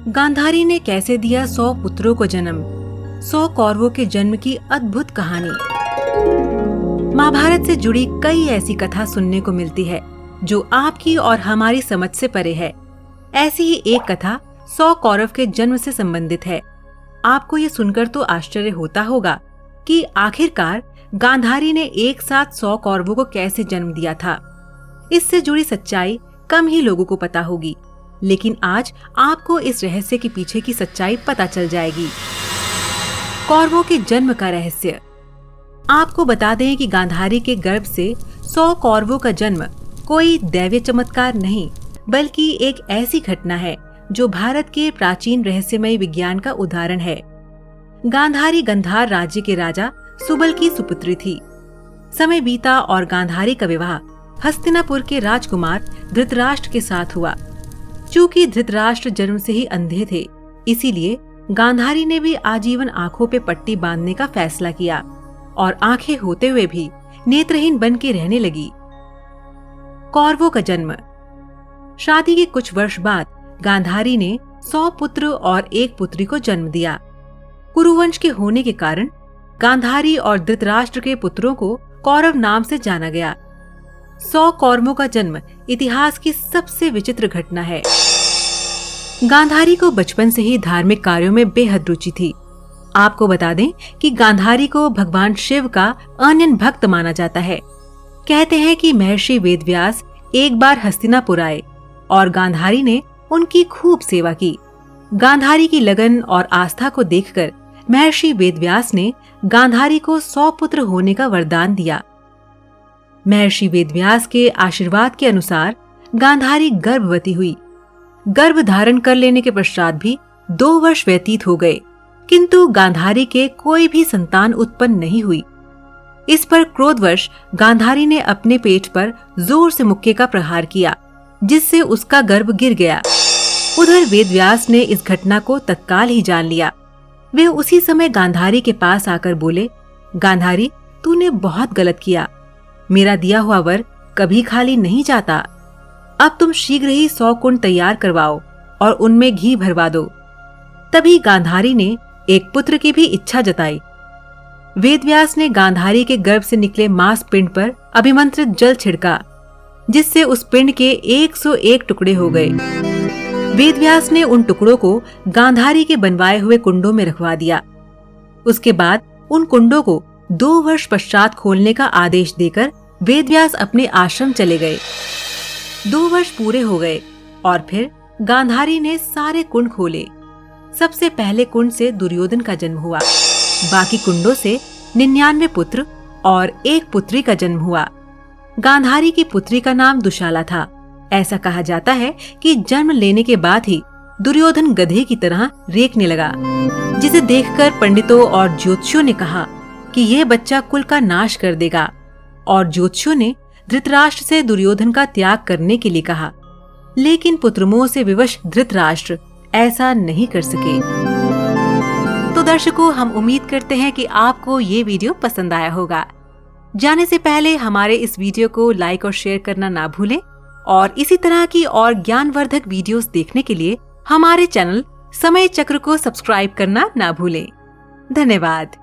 गांधारी ने कैसे दिया 100 पुत्रों को जन्म, 100 कौरवों के जन्म की अद्भुत कहानी। महाभारत से जुड़ी कई ऐसी कथा सुनने को मिलती है जो आपकी और हमारी समझ से परे है। ऐसी ही एक कथा 100 कौरव के जन्म से संबंधित है। आपको ये सुनकर तो आश्चर्य होता होगा कि आखिरकार गांधारी ने एक साथ 100 कौरवों को कैसे जन्म दिया था। इससे जुड़ी सच्चाई कम ही लोगों को पता होगी, लेकिन आज आपको इस रहस्य के पीछे की सच्चाई पता चल जाएगी। कौरवों के जन्म का रहस्य। आपको बता दें कि गांधारी के गर्भ से 100 कौरवों का जन्म कोई दैवीय चमत्कार नहीं, बल्कि एक ऐसी घटना है जो भारत के प्राचीन रहस्यमय विज्ञान का उदाहरण है। गांधारी गंधार राज्य के राजा सुबल की सुपुत्री थी। समय बीता और गांधारी का विवाह हस्तिनापुर के राजकुमार धृतराष्ट्र के साथ हुआ। चूंकि धृतराष्ट्र जन्म से ही अंधे थे, इसीलिए गांधारी ने भी आजीवन आंखों पे पट्टी बांधने का फैसला किया और आंखें होते हुए भी नेत्रहीन बन के रहने लगी। कौरवों का जन्म। शादी के कुछ वर्ष बाद गांधारी ने 100 पुत्र और एक पुत्री को जन्म दिया। कुरुवंश के होने के कारण गांधारी और धृतराष्ट्र के पुत्रों को कौरव नाम से जाना गया। 100 कौरवों का जन्म इतिहास की सबसे विचित्र घटना है। गांधारी को बचपन से ही धार्मिक कार्यों में बेहद रुचि थी। आपको बता दें कि गांधारी को भगवान शिव का अनन्य भक्त माना जाता है। कहते हैं कि महर्षि वेदव्यास एक बार हस्तिनापुर आए और गांधारी ने उनकी खूब सेवा की। गांधारी की लगन और आस्था को देखकर महर्षि वेदव्यास ने गांधारी को 100 पुत्र होने का वरदान दिया। महर्षि वेदव्यास के आशीर्वाद के अनुसार गांधारी गर्भवती हुई। गर्भ धारण कर लेने के पश्चात भी 2 वर्ष व्यतीत हो गए, किंतु गांधारी के कोई भी संतान उत्पन्न नहीं हुई। इस पर क्रोधवश गांधारी ने अपने पेट पर जोर से मुक्के का प्रहार किया, जिससे उसका गर्भ गिर गया। उधर वेदव्यास ने इस घटना को तत्काल ही जान लिया। वे उसी समय गांधारी के पास आकर बोले, गांधारी, तूने बहुत गलत किया। मेरा दिया हुआ वर कभी खाली नहीं जाता। अब तुम शीघ्र ही 100 कुंड तैयार करवाओ और उनमें घी भरवा दो। तभी गांधारी ने एक पुत्र की भी इच्छा जताई। वेदव्यास ने गांधारी के गर्भ से निकले मांस पिंड पर अभिमंत्रित जल छिड़का, जिससे उस पिंड के 101 टुकड़े हो गए। वेदव्यास ने उन टुकड़ों को गांधारी के बनवाए हुए कुंडों में रखवा दिया। उसके बाद उन कुंडों को 2 वर्ष पश्चात खोलने का आदेश देकर वेदव्यास अपने आश्रम चले गए। 2 वर्ष पूरे हो गए और फिर गांधारी ने सारे कुंड खोले। सबसे पहले कुंड से दुर्योधन का जन्म हुआ। बाकी कुंडों से 99 पुत्र और एक पुत्री का जन्म हुआ। गांधारी की पुत्री का नाम दुशाला था। ऐसा कहा जाता है कि जन्म लेने के बाद ही दुर्योधन गधे की तरह रेंकने लगा, जिसे देखकर पंडितों और ज्योतिषियों ने कहा कि यह बच्चा कुल का नाश कर देगा, और ज्योतिषियों ने धृतराष्ट्र से दुर्योधन का त्याग करने के लिए कहा। लेकिन पुत्रमोह से विवश धृतराष्ट्र ऐसा नहीं कर सके। तो दर्शकों, हम उम्मीद करते हैं कि आपको ये वीडियो पसंद आया होगा। जाने से पहले हमारे इस वीडियो को लाइक और शेयर करना ना भूलें, और इसी तरह की और ज्ञानवर्धक वीडियोस देखने के लिए हमारे चैनल समय चक्र को सब्सक्राइब करना ना भूलें। धन्यवाद।